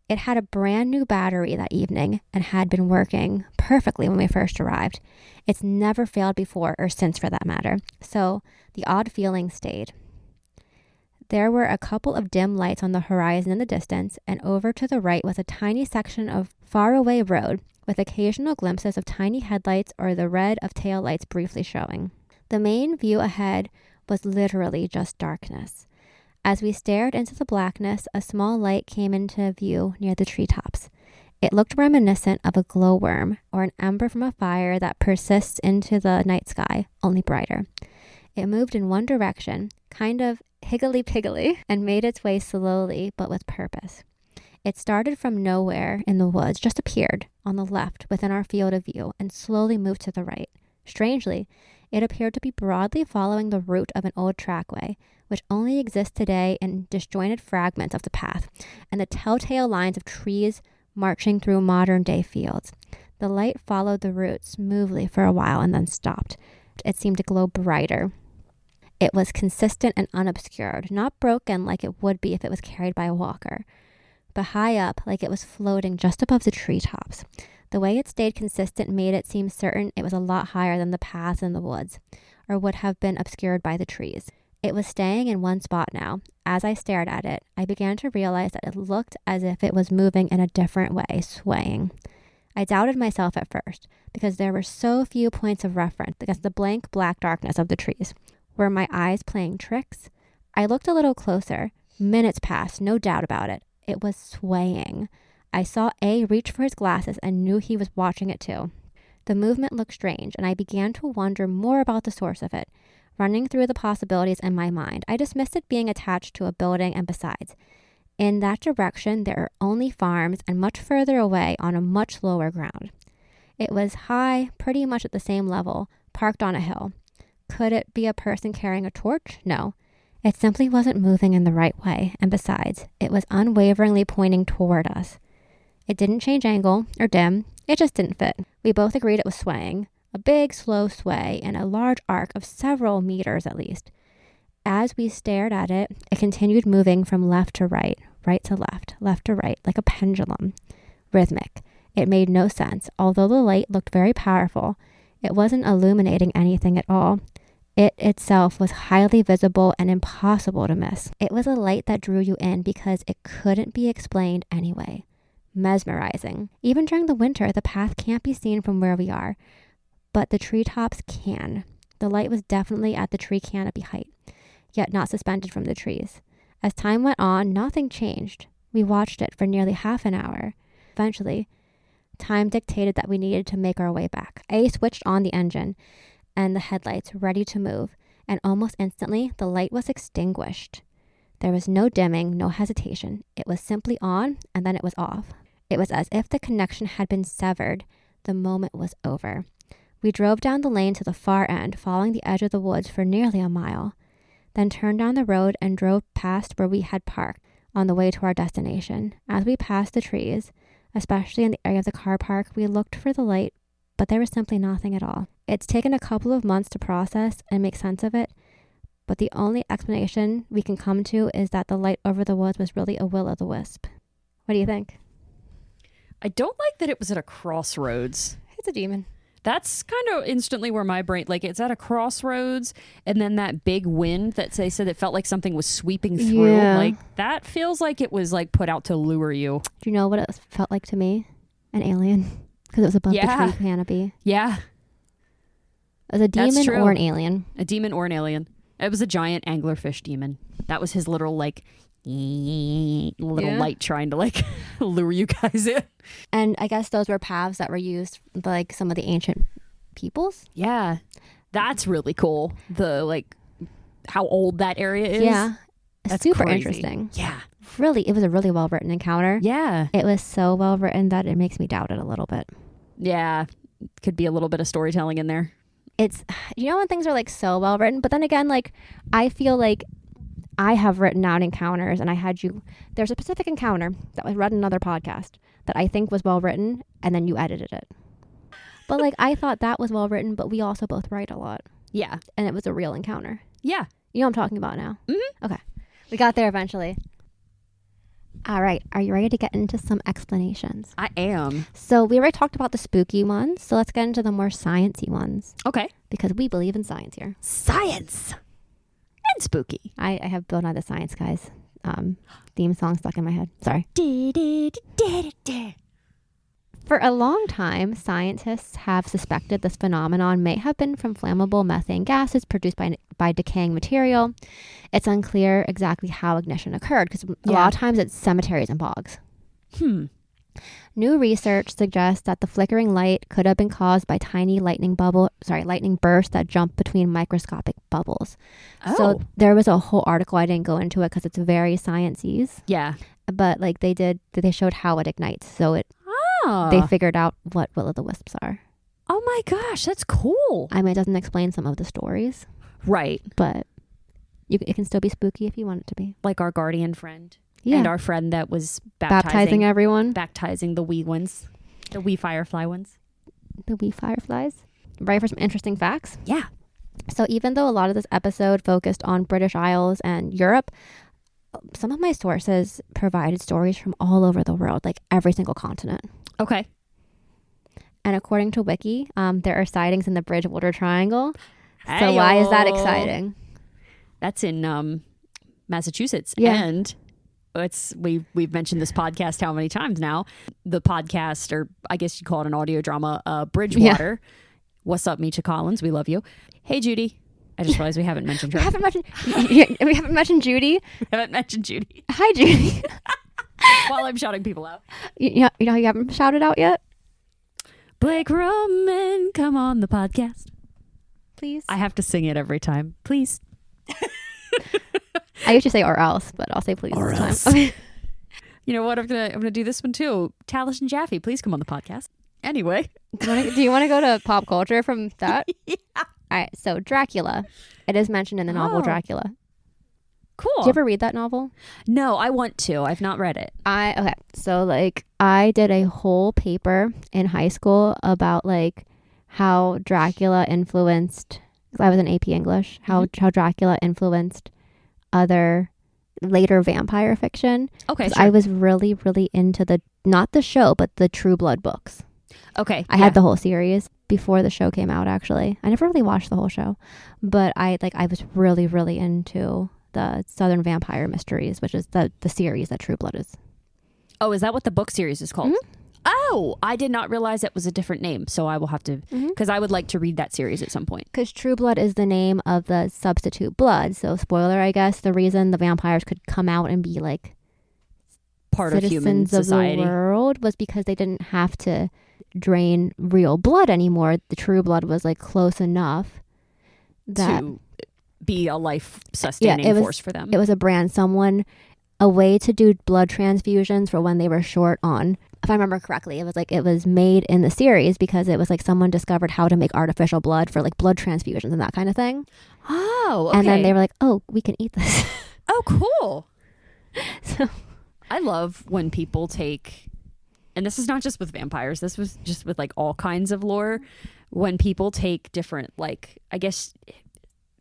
It had a brand new battery that evening and had been working perfectly when we first arrived. It's never failed before or since, for that matter, so the odd feeling stayed. There were a couple of dim lights on the horizon in the distance, and over to the right was a tiny section of faraway road with occasional glimpses of tiny headlights or the red of taillights briefly showing. The main view ahead was literally just darkness. As we stared into the blackness, a small light came into view near the treetops. It looked reminiscent of a glowworm or an ember from a fire that persists into the night sky, only brighter. It moved in one direction, kind of higgly-piggly, and made its way slowly but with purpose. It started from nowhere in the woods, just appeared on the left within our field of view, and slowly moved to the right. Strangely, it appeared to be broadly following the route of an old trackway, which only exists today in disjointed fragments of the path, and the telltale lines of trees marching through modern-day fields. The light followed the route smoothly for a while and then stopped. It seemed to glow brighter. It was consistent and unobscured, not broken like it would be if it was carried by a walker, but high up like it was floating just above the treetops. The way it stayed consistent made it seem certain it was a lot higher than the paths in the woods, or would have been obscured by the trees. It was staying in one spot now. As I stared at it, I began to realize that it looked as if it was moving in a different way, swaying. I doubted myself at first, because there were so few points of reference against the blank black darkness of the trees. Were my eyes playing tricks? I looked a little closer. Minutes passed, no doubt about it. It was swaying. I saw A reach for his glasses and knew he was watching it too. The movement looked strange, and I began to wonder more about the source of it. Running through the possibilities in my mind, I dismissed it being attached to a building, and besides, in that direction there are only farms and much further away on a much lower ground. It was high, pretty much at the same level, parked on a hill. Could it be a person carrying a torch? No. It simply wasn't moving in the right way, and besides, it was unwaveringly pointing toward us. It didn't change angle or dim, it just didn't fit. We both agreed it was swaying, a big, slow sway in a large arc of several meters at least. As we stared at it, it continued moving from left to right to left to right, like a pendulum. Rhythmic. It made no sense. Although the light looked very powerful, It wasn't illuminating anything at all. It itself was highly visible and impossible to miss. It was a light that drew you in because it couldn't be explained anyway. Mesmerizing. Even during the winter, the path can't be seen from where we are, but the treetops can. The light was definitely at the tree canopy height, yet not suspended from the trees. As time went on, nothing changed. We watched it for nearly half an hour. Eventually, time dictated that we needed to make our way back. A switched on the engine and the headlights, ready to move, and almost instantly, the light was extinguished. There was no dimming, no hesitation. It was simply on, and then it was off. It was as if the connection had been severed. The moment was over. We drove down the lane to the far end, following the edge of the woods for nearly a mile, then turned down the road and drove past where we had parked on the way to our destination. As we passed the trees, especially in the area of the car park, we looked for the light, but there was simply nothing at all. It's taken a couple of months to process and make sense of it, but the only explanation we can come to is that the light over the woods was really a will-o'-the-wisp. What do you think? I don't like that it was at a crossroads. It's a demon. That's kind of instantly where my brain, like, it's at a crossroads, and then that big wind that they said it felt like something was sweeping through. Yeah. Like, that feels like it was, like, put out to lure you. Do you know what it felt like to me? An alien. Because it was above the tree canopy. Yeah. It was a demon That's true. or an alien. A demon or an alien. It was a giant anglerfish demon. That was his little, like, light trying to, like, lure you guys in. And I guess those were paths that were used by, like, some of the ancient peoples. Yeah. That's really cool. The, like, how old that area is. Yeah. That's super crazy. interesting. Yeah. Really, it was a really well-written encounter. Yeah. It was so well-written that it makes me doubt it a little bit. Yeah. Could be a little bit of storytelling in there. It's, you know, when things are, like, so well-written, but then again, like, I feel like I have written out encounters, and there's a specific encounter that was read in another podcast that I think was well-written, and then you edited it. But, like, I thought that was well-written, but we also both write a lot. Yeah. And it was a real encounter. Yeah. You know what I'm talking about now? Mm-hmm. Okay. We got there eventually. All right. Are you ready to get into some explanations? I am. So we already talked about the spooky ones, so let's get into the more sciencey ones. Okay. Because we believe in science here. Science. And spooky. I have Bill Nye the Science Guys theme song stuck in my head. Sorry. For a long time, scientists have suspected this phenomenon may have been from flammable methane gases produced by decaying material. It's unclear exactly how ignition occurred because a lot of times it's cemeteries and bogs. New research suggests that the flickering light could have been caused by tiny lightning bursts that jump between microscopic bubbles. Oh. So there was a whole article, I didn't go into it because it's very sciencey. Yeah. But like they showed how it ignites. So they figured out what will-o'-the-wisps are. Oh my gosh, that's cool. I mean, it doesn't explain some of the stories, Right. but it can still be spooky if you want it to be. Like our guardian friend. Yeah. And our friend that was Baptizing everyone. baptizing the wee ones. The wee firefly ones. The wee fireflies. Ready for some interesting facts? Yeah. So even though a lot of this episode focused on British Isles and Europe, some of my sources provided stories from all over the world, like every single continent. Okay. And according to Wiki, there are sightings in the Bridgewater Triangle. So why is that exciting? That's in Massachusetts. Yeah. And we've mentioned this podcast how many times now. The podcast, or I guess you call it an audio drama, Bridgewater. Yeah. What's up, Misha Collins? We love you. Hey, Judy. I just realized we haven't mentioned her. We haven't mentioned Judy. We haven't mentioned Judy. Hi, Judy. While I'm shouting people out. You know you haven't shouted out yet? Blake Roman, come on the podcast. Please. I have to sing it every time. Please. I usually say or else, but I'll say please or this else. time. You know what? I'm gonna do this one too. Talis and Jaffe, please come on the podcast. Anyway. Do you want to go to pop culture from that? Yeah. All right. So Dracula. It is mentioned in the novel Dracula. Cool. Did you ever read that novel? No, I want to. I've not read it. Okay. So like I did a whole paper in high school about like how Dracula influenced, I was in AP English, how Dracula influenced other later vampire fiction. Okay. Sure. I was really, really into not the show, but the True Blood books. Okay. I had the whole series before the show came out, actually. I never really watched the whole show, but I was really, really into the Southern Vampire Mysteries, which is the series that True Blood is. Oh, is that what the book series is called? Mm-hmm. Oh, I did not realize it was a different name. So I will have to, because I would like to read that series at some point. Because True Blood is the name of the substitute blood. So spoiler, I guess, the reason the vampires could come out and be like Part of human citizens of society. the world was because they didn't have to drain real blood anymore. The True Blood was like close enough that To be a life sustaining force for them. it was a brand, a way to do blood transfusions for when they were short on. If I remember correctly, it was made in the series because it was like someone discovered how to make artificial blood for like blood transfusions and that kind of thing. Oh, okay. And then they were like, oh, we can eat this. Oh, cool. So I love when people take, and this is not just with vampires, this was just with like all kinds of lore, when people take different, like, I guess,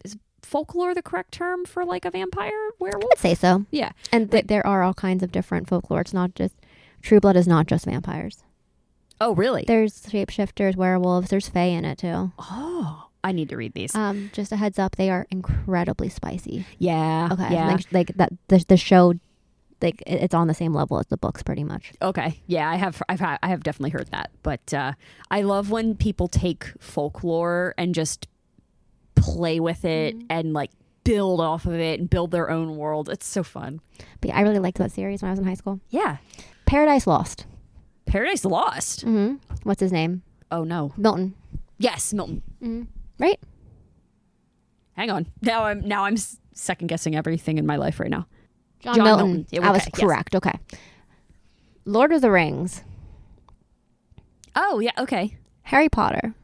is folklore the correct term for like a vampire werewolf? I'd say so. Yeah. And there are all kinds of different folklore. It's not just, True Blood is not just vampires. Oh, really? There's shapeshifters, werewolves, there's fae in it too. Oh, I need to read these. Just a heads up, they are incredibly spicy. Yeah. Okay. Yeah. Like that the show, like it's on the same level as the books pretty much. Okay. Yeah, I have definitely heard that. But I love when people take folklore and just play with it and like build off of it and build their own world. It's so fun. But yeah, I really liked that series when I was in high school. Yeah. Paradise Lost. Paradise Lost. Mm-hmm. What's his name? Oh no. Milton. Yes, Milton. Mm-hmm. Right? Hang on. Now I'm second guessing everything in my life right now. John Milton. Yeah, I was okay, correct. Yes. Okay. Lord of the Rings. Oh yeah. Okay. Harry Potter.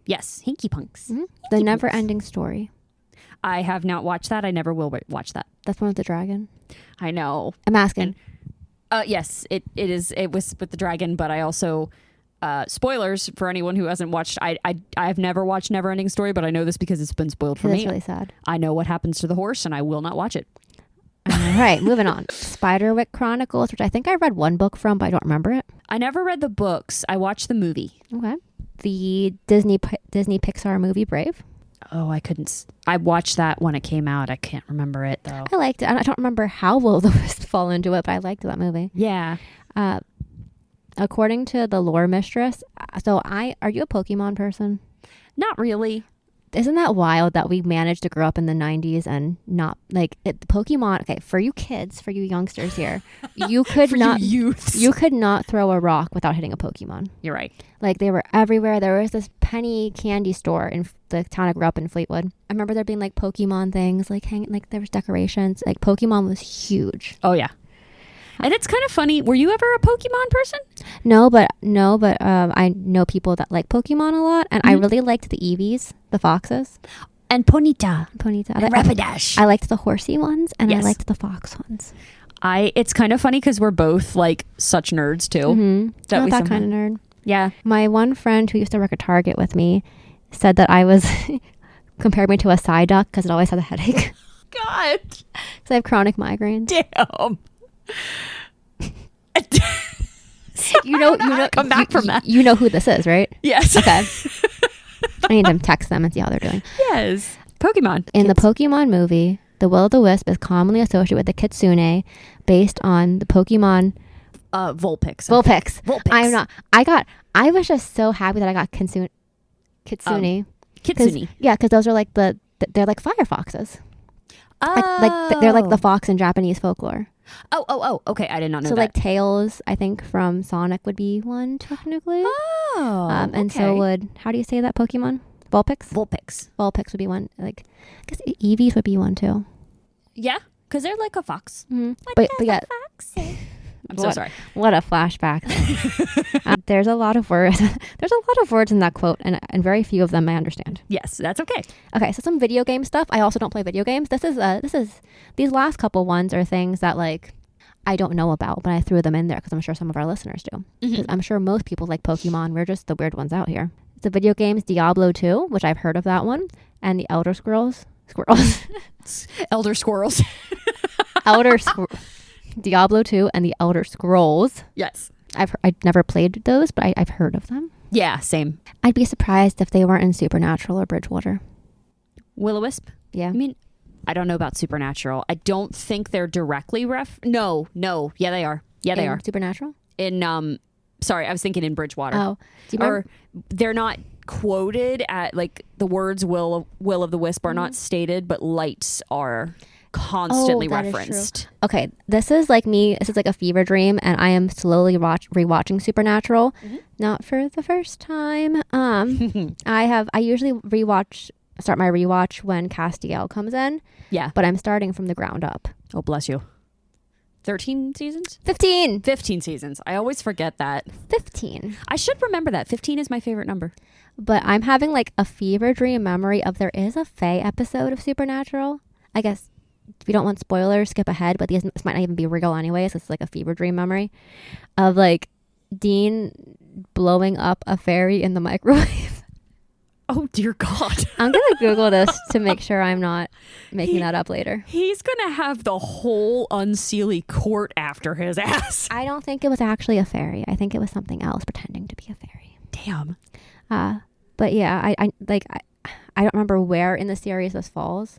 Yes. Hinky Punks. Mm-hmm. The Never-Ending Story. I have not watched that. I never will watch that. That's one with the dragon. I know. I'm asking. Yes. It is. It was with the dragon, but I also. Spoilers for anyone who hasn't watched. I've never watched Never-Ending Story, but I know this because it's been spoiled for me. That's really sad. I know what happens to the horse, and I will not watch it. All right, moving on. Spiderwick Chronicles, which I think I read one book from, but I don't remember it. I never read the books. I watched the movie. Okay. The Disney Pixar movie Brave. Oh, I couldn't. I watched that when it came out. I can't remember it though. I liked it. I don't remember how Will-O-The-Wisp fall into it, but I liked that movie. Yeah. According to the lore mistress, are you a Pokemon person? Not really. Isn't that wild that we managed to grow up in the 90s and not like Pokemon? Okay, for you kids, for you youngsters here, you could not youths. You could not throw a rock without hitting a Pokemon. You're right. Like they were everywhere. There was this penny candy store in the town I grew up in, Fleetwood. I remember there being like Pokemon things, like hanging, like there was decorations. Like Pokemon was huge. Oh yeah. And it's kind of funny. Were you ever a Pokemon person? No, but I know people that like Pokemon a lot, and I really liked the Eevees, the foxes, and Ponyta, and Rapidash. I liked the horsey ones, and Yes. I liked the fox ones. It's kind of funny because we're both like such nerds too. Mm-hmm. Not that kind of nerd. Yeah. My one friend who used to work at Target with me said that I was compared me to a Psyduck because it always had a headache. God. Because I have chronic migraines. Damn. You know, come back from that. You know who this is, right? Yes. Okay. I need to text them and see how they're doing. Yes. Pokemon. In the Pokemon movie, the Will-O-The-Wisp is commonly associated with the Kitsune based on the Pokemon Vulpix. Vulpix. Vulpix. I was just so happy that I got Kitsune. Kitsune. Yeah, because those are like they're like fire foxes. Oh. They're like the fox in Japanese folklore. Oh. Okay, I did not know so that. like Tails, I think from Sonic would be one technically. Oh. And so would, how do you say that Pokemon? Vulpix? Vulpix. Vulpix would be one. Like, I guess Eevees would be one too. Yeah, because they're like a fox. Mm-hmm. But yeah. I'm so sorry. What a flashback. There's a lot of words. There's a lot of words in that quote, and very few of them I understand. Yes, that's okay. Okay, so some video game stuff. I also don't play video games. These last couple ones are things that like I don't know about, but I threw them in there because I'm sure some of our listeners do. Because I'm sure most people like Pokemon. We're just the weird ones out here. The video games Diablo 2, which I've heard of that one, and the Elder Squirrels. Elder Squirrels. Diablo 2 and the Elder Scrolls. Yes. I'd never played those, but I've heard of them. Yeah, same. I'd be surprised if they weren't in Supernatural or Bridgewater. Will-O-Wisp? Yeah. I mean, I don't know about Supernatural. I don't think they're directly No. Yeah, they are. Yeah, they are. Supernatural? Sorry, I was thinking in Bridgewater. Oh. Do you remember? Or they're not quoted at, like, the words Will-O-The-Wisp are not stated, but lights are constantly referenced. Okay, this is like a fever dream, and I am slowly rewatching Supernatural. Not for the first time. I usually start my rewatch when Castiel comes in. Yeah. But I'm starting from the ground up. Oh, bless you. 13 seasons? 15. 15 seasons. I always forget that. 15. I should remember that. 15 is my favorite number. But I'm having like a fever dream memory of there is a Fae episode of Supernatural. I guess if you don't want spoilers, skip ahead, but this might not even be real anyways. It's like a fever dream memory of like Dean blowing up a fairy in the microwave. Oh, dear God. I'm going to Google this to make sure I'm not making that up later. He's going to have the whole Unseelie court after his ass. I don't think it was actually a fairy. I think it was something else pretending to be a fairy. Damn. But yeah, I don't remember where in the series this falls.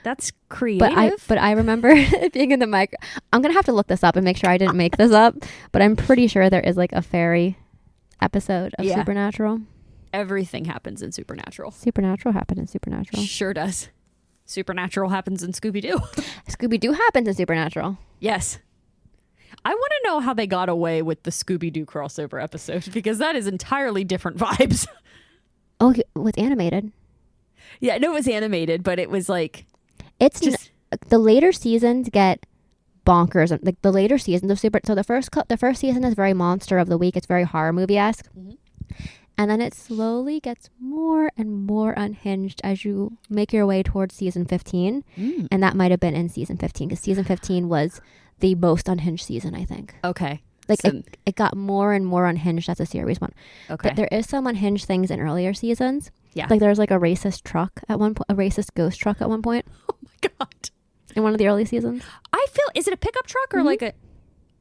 That's creative. But I remember it being in the mic. I'm going to have to look this up and make sure I didn't make this up. But I'm pretty sure there is like a fairy episode of Supernatural. Everything happens in Supernatural. Supernatural happened in Supernatural. Sure does. Supernatural happens in Scooby-Doo. Scooby-Doo happens in Supernatural. Yes. I want to know how they got away with the Scooby-Doo crossover episode, because that is entirely different vibes. Oh, it was animated. Yeah, I know it was animated, but it was like... It's just... the later seasons get bonkers. Like the later seasons of So the first season is very Monster of the Week. It's very horror movie-esque. Mm-hmm. And then it slowly gets more and more unhinged as you make your way towards season 15. And that might have been in season 15, because season 15 was the most unhinged season, I think. Okay. Like it got more and more unhinged as the series went. Okay. But there is some unhinged things in earlier seasons. Yeah. Like there's like a racist truck at one point, a racist ghost truck at one point. Oh my God. In one of the early seasons. Is it a pickup truck or like a...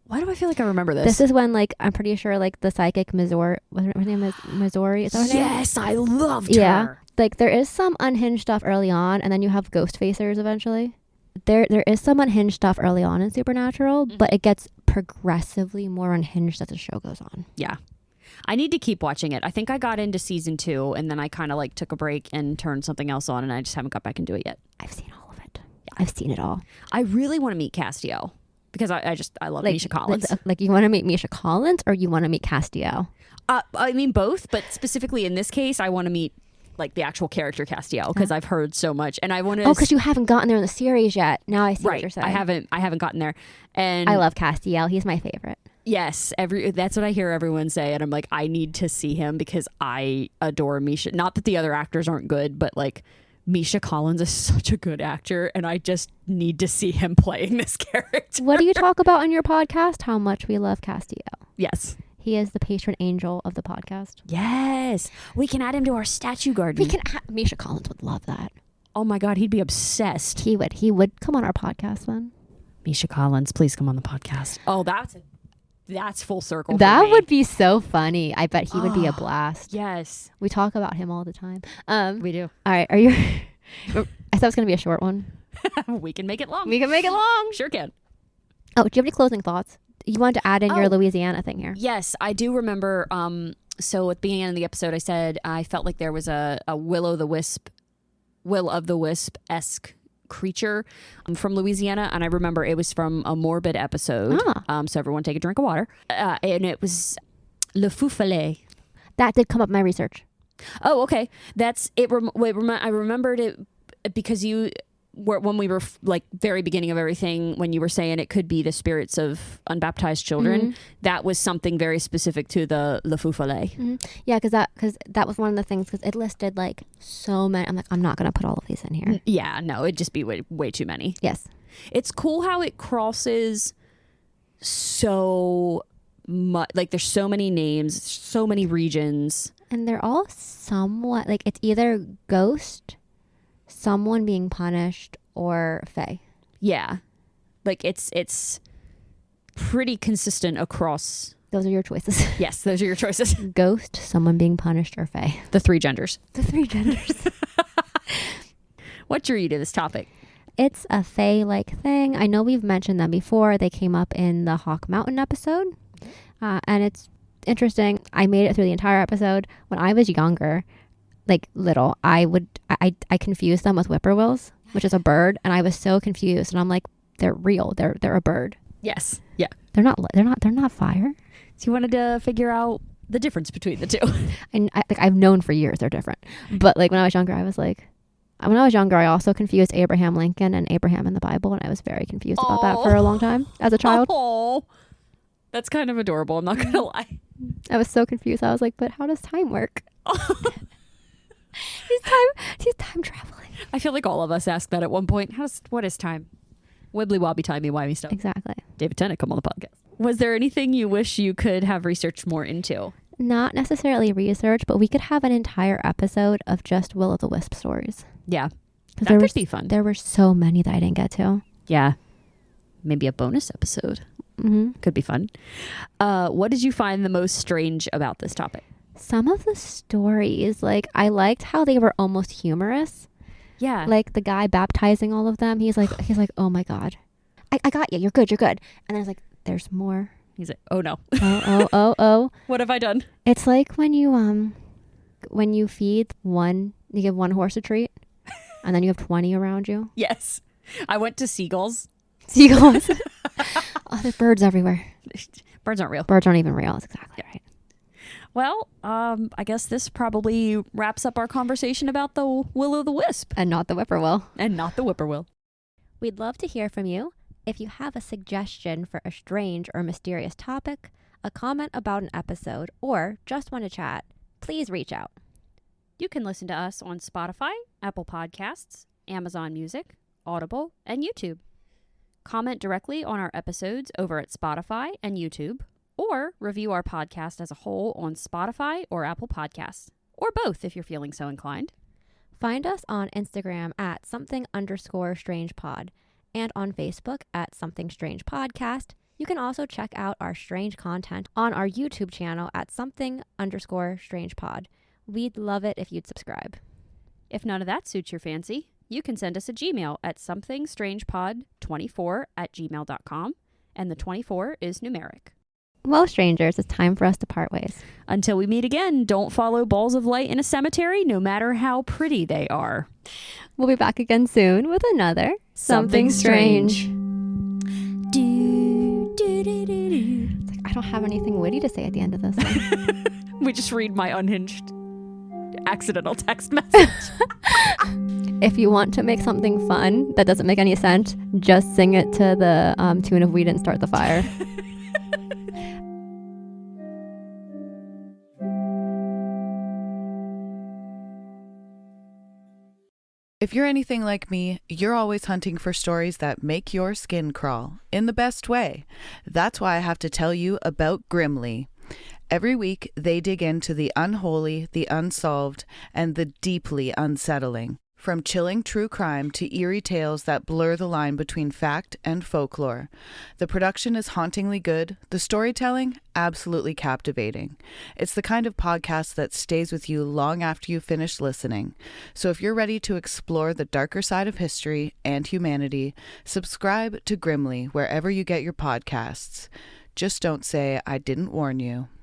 Why do I feel like I remember this? This is when, like, I'm pretty sure, like, the psychic Missouri, her name is Missouri. Is that her name? Yes, I loved her. Yeah. Like, there is some unhinged stuff early on, and then you have ghost facers eventually. There is some unhinged stuff early on in Supernatural, but it gets progressively more unhinged as the show goes on. Yeah. I need to keep watching it. I think I got into season 2, and then I kind of, like, took a break and turned something else on, and I just haven't got back into it yet. I've seen all of it. Yeah. I've seen it all. I really want to meet Castiel. Because I love Misha Collins. Like you want to meet Misha Collins or you want to meet Castiel? I mean both, but specifically in this case, I want to meet like the actual character Castiel, because I've heard so much, and I want to. Oh, because you haven't gotten there in the series yet. Now I see what you're saying. I haven't gotten there, and I love Castiel. He's my favorite. Yes, that's what I hear everyone say, and I'm like, I need to see him because I adore Misha. Not that the other actors aren't good, but like. Misha Collins is such a good actor, and I just need to see him playing this character. What do you talk about on your podcast? How much we love Castiel. Yes. He is the patron angel of the podcast. Yes. We can add him to our statue garden. Misha Collins would love that. Oh my God, he'd be obsessed. He would come on our podcast then. Misha Collins, please come on the podcast. Oh, that's full circle. That would be so funny. I bet he would be a blast. Yes. We talk about him all the time. We do. All right. Are you... I thought it was going to be a short one. We can make it long. Sure can. Oh, do you have any closing thoughts? You wanted to add in your Louisiana thing here. Yes, I do remember. So at the beginning of the episode, I said I felt like there was a Will-O-The-Wisp-esque creature from Louisiana, and I remember it was from a Morbid episode. So everyone take a drink of water. And it was Le Fou-Follet. That did come up in my research. Oh, okay. That's it. I remembered it because when we were like very beginning of everything, when you were saying it could be the spirits of unbaptized children, that was something very specific to the Le Fou-Follet. Yeah, because that was one of the things, because it listed like so many. I'm like, I'm not going to put all of these in here. Yeah, no, it'd just be way too many. Yes. It's cool how it crosses so much. Like there's so many names, so many regions. And they're all somewhat like it's either ghost, someone being punished, or fae. Yeah. Like it's pretty consistent across Those are your choices. Yes, those are your choices. Ghost, someone being punished, or fae. The 3 genders. The 3 genders. What drew you to this topic? It's a fae-like thing. I know we've mentioned them before. They came up in the Hawk Mountain episode. And it's interesting. I made it through the entire episode. When I was younger, like little, I confused them with whippoorwills, which is a bird. And I was so confused. And I'm like, they're real. They're a bird. Yes. Yeah. They're not fire. So you wanted to figure out the difference between the two. And I've known for years they're different. But like when I was younger, I also confused Abraham Lincoln and Abraham in the Bible. And I was very confused about that for a long time as a child. Oh, that's kind of adorable. I'm not going to lie. I was so confused. I was like, but how does time work? He's time traveling. I feel like all of us ask that at one point. What is time? Wibbly wobbly timey-wimey stuff. Exactly. David Tennant, come on the podcast. Was there anything you wish you could have researched more into? Not necessarily research, but we could have an entire episode of just Will-O-The-Wisp stories. Yeah. That could be fun. There were so many that I didn't get to. Yeah. Maybe a bonus episode. Mm-hmm. Could be fun. What did you find the most strange about this topic? Some of the stories, like I liked how they were almost humorous. Yeah. Like the guy baptizing all of them. He's like, oh my God. I got you. You're good. And then it's like, there's more. He's like, oh no. Oh. What have I done? It's like when you feed one, you give one horse a treat and then you have 20 around you. Yes. I went to Seagulls. Oh, there's birds everywhere. Birds aren't real. Birds aren't even real. That's exactly right. Well, I guess this probably wraps up our conversation about the Will-O-The-Wisp. And not the whippoorwill. And not the whippoorwill. We'd love to hear from you. If you have a suggestion for a strange or mysterious topic, a comment about an episode, or just want to chat, please reach out. You can listen to us on Spotify, Apple Podcasts, Amazon Music, Audible, and YouTube. Comment directly on our episodes over at Spotify and YouTube, or review our podcast as a whole on Spotify or Apple Podcasts, or both if you're feeling so inclined. Find us on Instagram at something_strangepod and on Facebook at Something Strange Podcast. You can also check out our strange content on our YouTube channel at something_strangepod. We'd love it if you'd subscribe. If none of that suits your fancy, you can send us a Gmail at somethingstrangepod24@gmail.com, and the 24 is numeric. Well, strangers, it's time for us to part ways. Until we meet again, don't follow balls of light in a cemetery, no matter how pretty they are. We'll be back again soon with another Something Strange. It's like, I don't have anything witty to say at the end of this. We just read my unhinged accidental text message. If you want to make something fun that doesn't make any sense, just sing it to the tune of We Didn't Start the Fire. If you're anything like me, you're always hunting for stories that make your skin crawl in the best way. That's why I have to tell you about Grimly. Every week, they dig into the unholy, the unsolved, and the deeply unsettling. From chilling true crime to eerie tales that blur the line between fact and folklore. The production is hauntingly good, the storytelling absolutely captivating. It's the kind of podcast that stays with you long after you finish listening. So if you're ready to explore the darker side of history and humanity, subscribe to Grimly wherever you get your podcasts. Just don't say I didn't warn you.